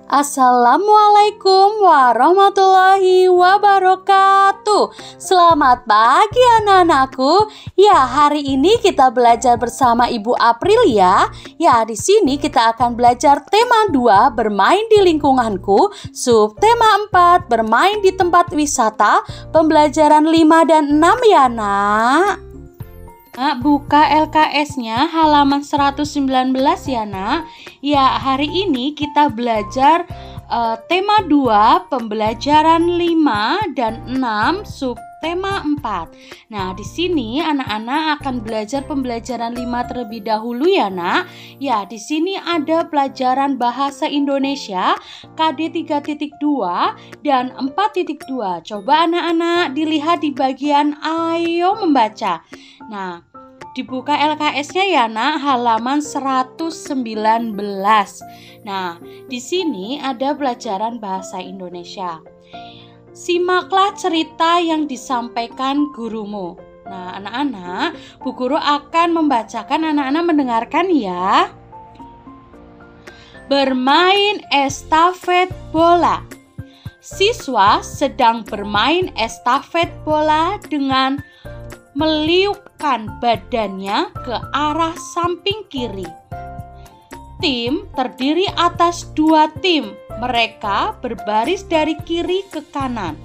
Assalamualaikum warahmatullahi wabarakatuh. Selamat pagi anak-anakku. Ya, hari ini kita belajar bersama Ibu April ya. Ya, di sini kita akan belajar tema 2, bermain di lingkunganku. Subtema 4, bermain di tempat wisata. Pembelajaran 5 dan 6 ya, Nak. Buka LKS-nya halaman 119 ya, Nak. Ya, hari ini kita belajar tema 2, pembelajaran 5 dan 6, subtema 4. Nah, di sini anak-anak akan belajar pembelajaran 5 terlebih dahulu ya, Nak. Ya, di sini ada pelajaran bahasa Indonesia KD 3.2 dan 4.2. Coba anak-anak dilihat di bagian ayo membaca. Nah, dibuka LKS-nya ya, Nak, halaman 119. Nah, di sini ada pelajaran bahasa Indonesia. Simaklah cerita yang disampaikan gurumu. Nah, anak-anak, Bu Guru akan membacakan, anak-anak mendengarkan ya. Bermain estafet bola. Siswa sedang bermain estafet bola dengan meliukkan badannya ke arah samping kiri. Tim terdiri atas 2 tim. Mereka berbaris dari kiri ke kanan.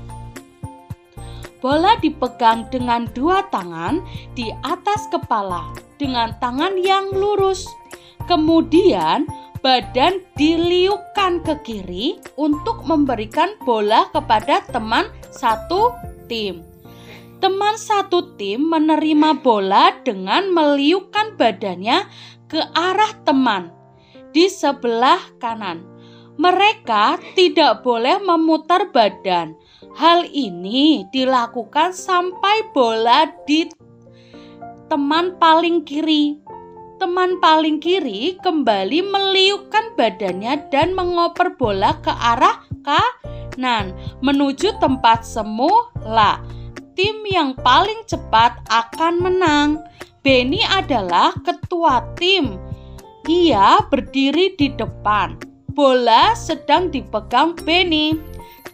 Bola dipegang dengan 2 tangan di atas kepala dengan tangan yang lurus. Kemudian badan diliukkan ke kiri untuk memberikan bola kepada teman satu tim. Teman satu tim menerima bola dengan meliukkan badannya ke arah teman di sebelah kanan. Mereka tidak boleh memutar badan. Hal ini dilakukan sampai bola di teman paling kiri. Teman paling kiri kembali meliukkan badannya dan mengoper bola ke arah kanan menuju tempat semula. Tim yang paling cepat akan menang. Benny adalah ketua tim. Ia berdiri di depan. Bola sedang dipegang Benny.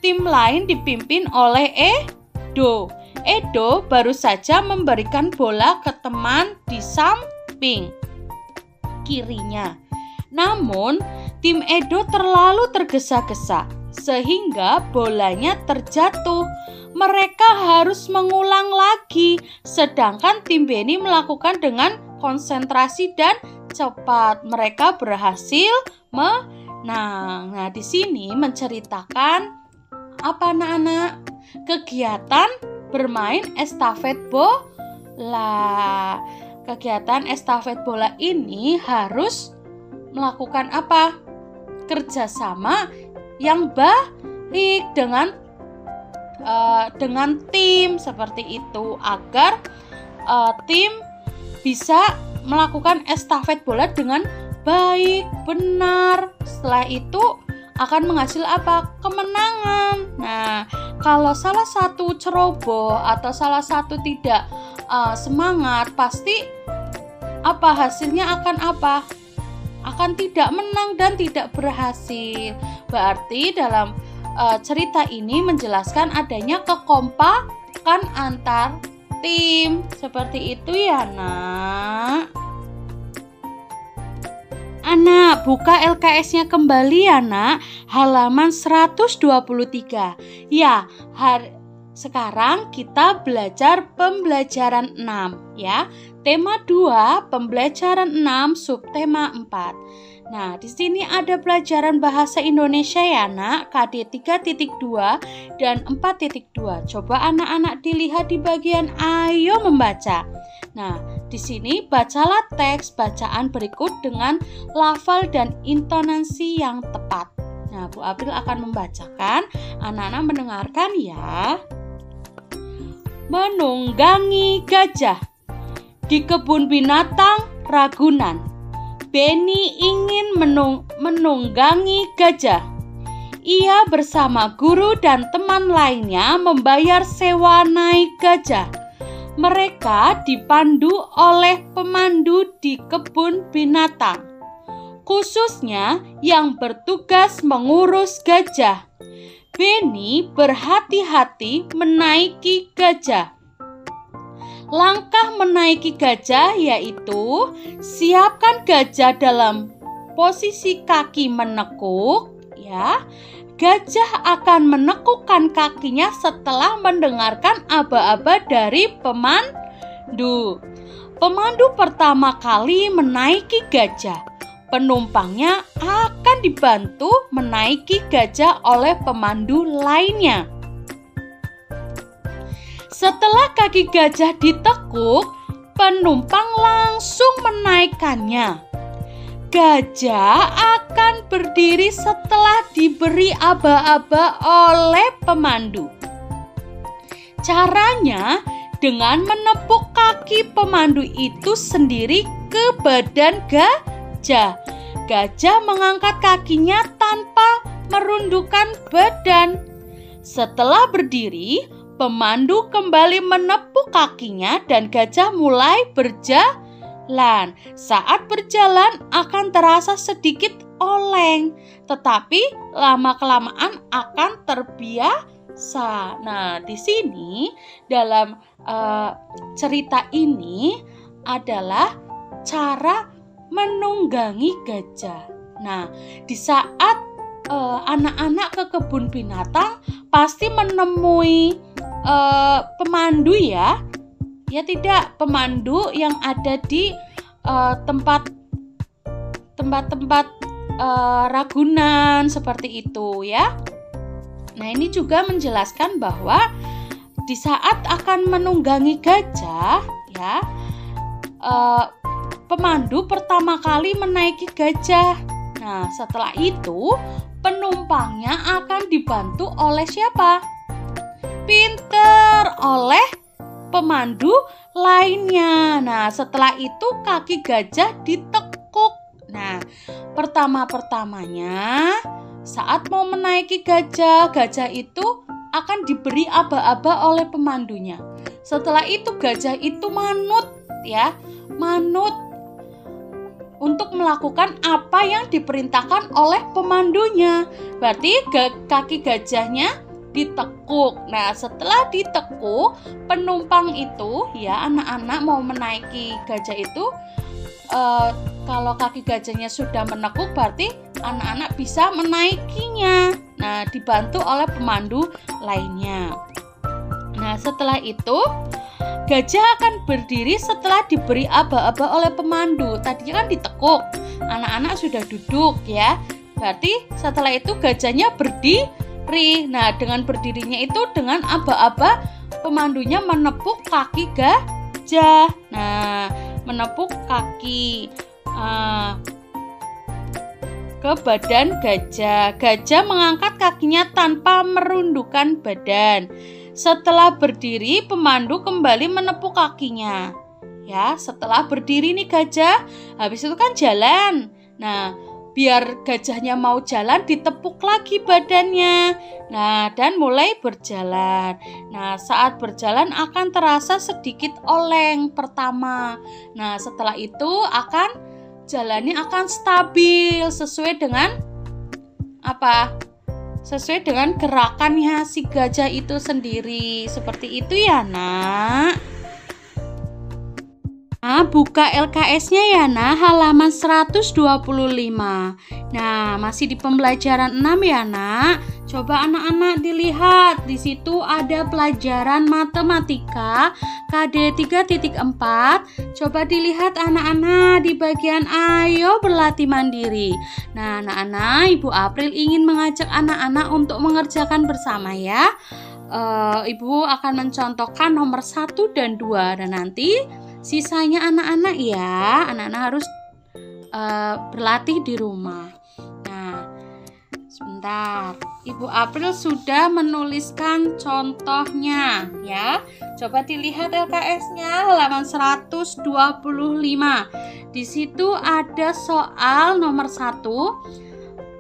Tim lain dipimpin oleh Edo. Edo baru saja memberikan bola ke teman di samping kirinya. Namun, tim Edo terlalu tergesa-gesa sehingga bolanya terjatuh. Mereka harus mengulang lagi, sedangkan tim Benny melakukan dengan konsentrasi dan cepat. Mereka berhasil menang. Nah, di sini menceritakan apa anak-anak? Kegiatan bermain estafet bola. Kegiatan estafet bola ini harus melakukan apa? Kerjasama yang baik dengan tim seperti itu agar tim bisa melakukan estafet bola dengan baik, benar. Setelah itu akan menghasil apa? Kemenangan. Nah, kalau salah satu ceroboh atau salah satu tidak semangat, pasti apa hasilnya akan apa? Akan tidak menang dan tidak berhasil. Berarti dalam cerita ini menjelaskan adanya kekompakan antar tim. Seperti itu ya, Nak. Anak, buka LKS-nya kembali ya, Nak. Halaman 123. Ya, sekarang kita belajar pembelajaran 6 ya. Tema 2, pembelajaran 6, subtema 4. Nah, di sini ada pelajaran bahasa Indonesia ya, Nak, KD 3.2 dan 4.2. Coba anak-anak dilihat di bagian ayo membaca. Nah, di sini bacalah teks bacaan berikut dengan lafal dan intonasi yang tepat. Nah, Bu April akan membacakan, anak-anak mendengarkan ya. Menunggangi gajah di kebun binatang Ragunan. Benny ingin menunggangi gajah. Ia bersama guru dan teman lainnya membayar sewa naik gajah. Mereka dipandu oleh pemandu di kebun binatang. khususnya yang bertugas mengurus gajah. Benny berhati-hati menaiki gajah. Langkah menaiki gajah yaitu siapkan gajah dalam posisi kaki menekuk, ya. Gajah akan menekukkan kakinya setelah mendengarkan aba-aba dari pemandu. Pemandu pertama kali menaiki gajah. Penumpangnya akan dibantu menaiki gajah oleh pemandu lainnya. Setelah kaki gajah ditekuk, penumpang langsung menaikkannya. Gajah akan berdiri setelah diberi aba-aba oleh pemandu. Caranya dengan menepuk kaki pemandu itu sendiri ke badan gajah. Gajah mengangkat kakinya tanpa merundukkan badan. Setelah berdiri, pemandu kembali menepuk kakinya dan gajah mulai berjalan. Saat berjalan akan terasa sedikit oleng, tetapi lama-kelamaan akan terbiasa. Nah, di sini dalam cerita ini adalah cara menunggangi gajah. Nah, di saat anak-anak ke kebun binatang pasti menemui pemandu ya tidak, pemandu yang ada di tempat-tempat Ragunan seperti itu ya. Nah, ini juga menjelaskan bahwa di saat akan menunggangi gajah ya, pemandu pertama kali menaiki gajah. Nah, setelah itu penumpangnya akan dibantu oleh siapa? Pinter, oleh pemandu lainnya. Nah, setelah itu kaki gajah ditekuk. Nah, pertama-pertamanya saat mau menaiki gajah, gajah itu akan diberi aba-aba oleh pemandunya. Setelah itu gajah itu manut ya, manut untuk melakukan apa yang diperintahkan oleh pemandunya. Berarti kaki gajahnya ditekuk. Nah, setelah ditekuk, penumpang itu ya, anak-anak mau menaiki gajah itu, kalau kaki gajahnya sudah menekuk, berarti anak-anak bisa menaikinya. Nah, dibantu oleh pemandu lainnya. Nah, setelah itu gajah akan berdiri setelah diberi aba-aba oleh pemandu. Tadinya kan ditekuk, anak-anak sudah duduk ya. Berarti setelah itu gajahnya berdiri. Nah, dengan berdirinya itu dengan aba-aba pemandunya menepuk kaki gajah. Nah, menepuk kaki ke badan gajah. Gajah mengangkat kakinya tanpa merundukkan badan. Setelah berdiri, pemandu kembali menepuk kakinya. Ya, setelah berdiri nih gajah, habis itu kan jalan. Nah, biar gajahnya mau jalan, ditepuk lagi badannya. Nah, dan mulai berjalan. Nah, saat berjalan akan terasa sedikit oleng pertama. Nah, setelah itu jalannya akan stabil sesuai dengan apa? Sesuai dengan gerakannya si gajah itu sendiri. Seperti itu ya, Nak. Nah, buka LKS-nya ya, Nah, halaman 125. Nah, masih di pembelajaran 6 ya, Nak. Coba anak-anak dilihat, di situ ada pelajaran matematika KD 3.4. Coba dilihat anak-anak di bagian ayo berlatih mandiri. Nah, anak-anak, Ibu April ingin mengajak anak-anak untuk mengerjakan bersama ya. Ibu akan mencontohkan nomor 1 dan 2 dan nanti sisanya anak-anak ya, anak-anak harus berlatih di rumah. Nah, sebentar, Ibu April sudah menuliskan contohnya ya. Coba dilihat LKS-nya halaman 125. Di situ ada soal nomor 1,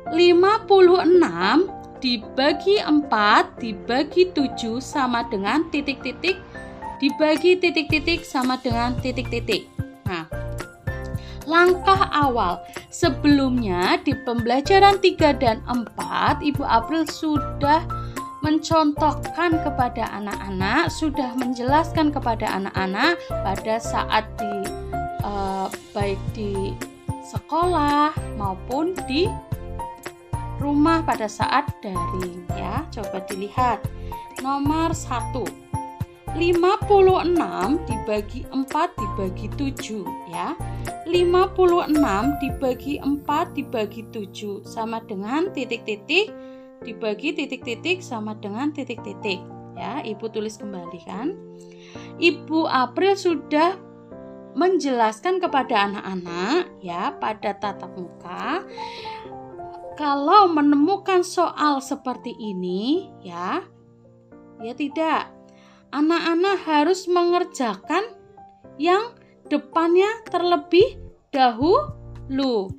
56 dibagi 4 dibagi 7 sama dengan titik-titik dibagi titik-titik sama dengan titik-titik. Nah, langkah awal. Sebelumnya di pembelajaran 3 dan 4, Ibu April sudah mencontohkan kepada anak-anak, sudah menjelaskan kepada anak-anak pada saat baik di sekolah maupun di rumah pada saat daring ya. Coba dilihat. Nomor 1. 56 dibagi 4 dibagi 7 ya. 56 dibagi 4 dibagi 7 sama dengan titik-titik dibagi titik-titik sama dengan titik-titik ya. Ibu tulis kembali kan. Ibu April sudah menjelaskan kepada anak-anak ya pada tatap muka. Kalau menemukan soal seperti ini ya tidak. Anak-anak harus mengerjakan yang depannya terlebih dahulu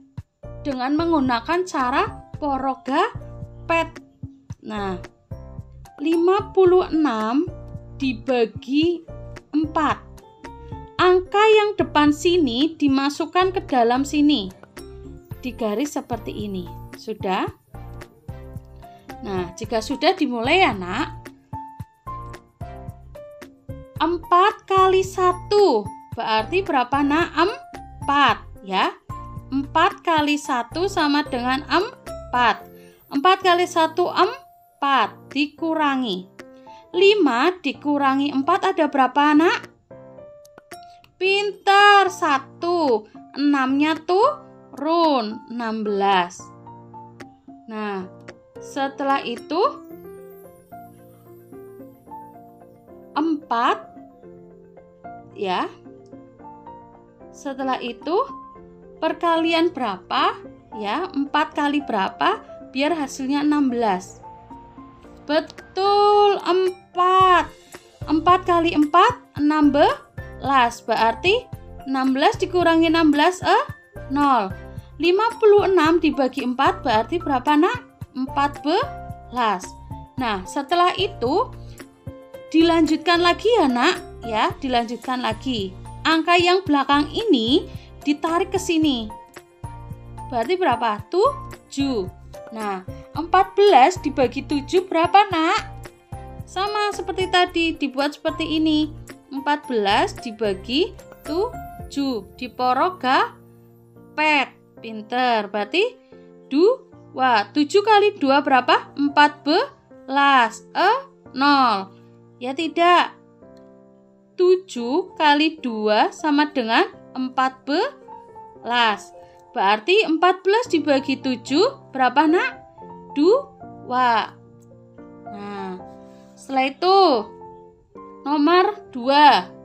dengan menggunakan cara porogapet. Nah, 56 dibagi 4. Angka yang depan sini dimasukkan ke dalam sini. Di garis seperti ini. Sudah? Nah, jika sudah dimulai ya, Nak. 4 kali 1 berarti berapa, Nak? 4 ya. 4 kali 1 sama dengan 4. 4 kali 1 4 dikurangi 5 dikurangi 4 ada berapa, Nak? Pintar, 1. 6-nya turun 16. Nah, setelah itu 4 ya. Setelah itu perkalian berapa ya? 4 kali berapa biar hasilnya 16. Betul, 4. 4 kali 4 16 berarti 16 dikurangi 16 0. 56 dibagi 4 berarti berapa, Nak? 14. Nah, setelah itu dilanjutkan lagi ya, Nak, ya, dilanjutkan lagi. Angka yang belakang ini ditarik ke sini. Berarti berapa? 7. Nah, 14 dibagi 7 berapa, Nak? Sama seperti tadi, dibuat seperti ini. 14 dibagi 7 diporogapet. Pinter, berarti 2. 7 kali 2 berapa? 14. 0. Ya tidak. 7 kali 2 sama dengan 14. Berarti 14 dibagi 7 berapa, Nak? 2. Nah, setelah itu nomor 2.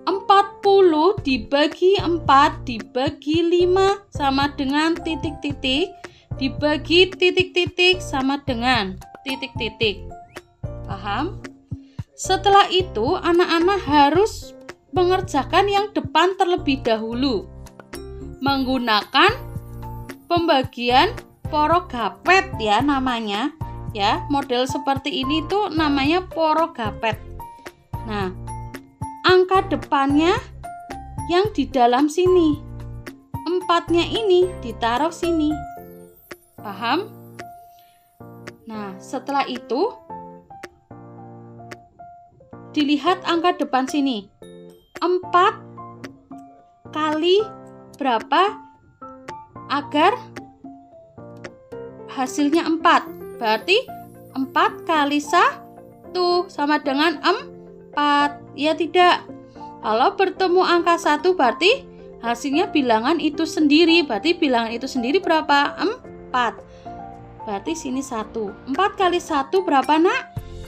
40 dibagi 4 dibagi 5 sama dengan titik-titik dibagi titik-titik sama dengan titik-titik. Paham? Setelah itu anak-anak harus mengerjakan yang depan terlebih dahulu menggunakan pembagian porogapet ya namanya ya. Model seperti ini tuh namanya porogapet. Nah, angka depannya yang di dalam sini. 4-nya ini ditaruh sini. Paham? Nah, setelah itu dilihat angka depan sini. 4 kali berapa agar hasilnya 4. Berarti 4 kali 1 sama dengan 4. Ya tidak. Kalau bertemu angka 1 berarti hasilnya bilangan itu sendiri. Berarti bilangan itu sendiri berapa? 4. Berarti sini 1. 4 kali 1 berapa, Nak?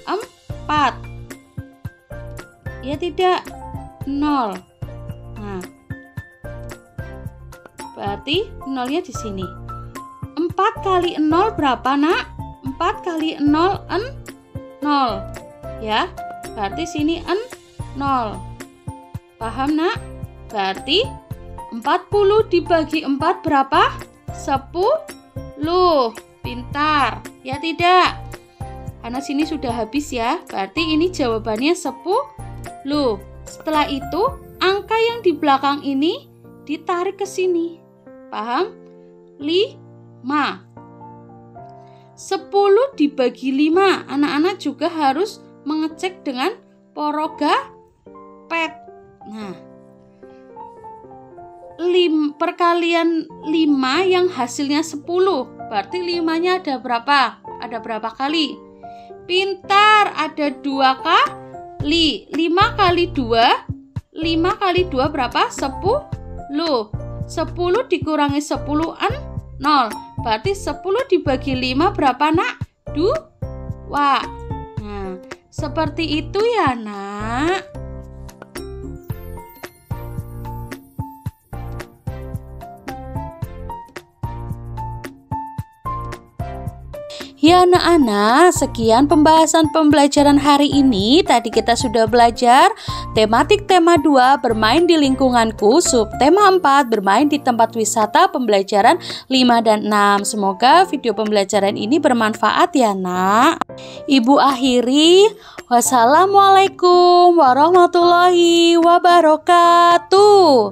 4. Ya tidak. 0. Nah, berarti 0-nya di sini. 4 kali 0 berapa, Nak? 4 kali 0 0. Ya. Berarti sini 0. Paham, Nak? Berarti 40 dibagi 4 berapa? 10. Pintar. Ya tidak? Karena sini sudah habis ya. Berarti ini jawabannya 10. Setelah itu angka yang di belakang ini ditarik ke sini. Paham? 5. 10 dibagi 5. Anak-anak juga harus mengecek dengan porogapet. Nah, perkalian 5 yang hasilnya 10. Berarti 5-nya ada berapa? Ada berapa kali? Pintar, ada 2 kali. 5 kali 2. 5 kali 2 berapa? 10. 10 dikurangi 10 0. Berarti 10 dibagi 5 berapa, Nak? 2. Nah, seperti itu ya, Nak. Ya anak-anak, sekian pembahasan pembelajaran hari ini. Tadi kita sudah belajar tematik tema 2 bermain di lingkunganku, subtema 4 bermain di tempat wisata, pembelajaran 5 dan 6. Semoga video pembelajaran ini bermanfaat ya Nak. Ibu akhiri, wassalamualaikum warahmatullahi wabarakatuh.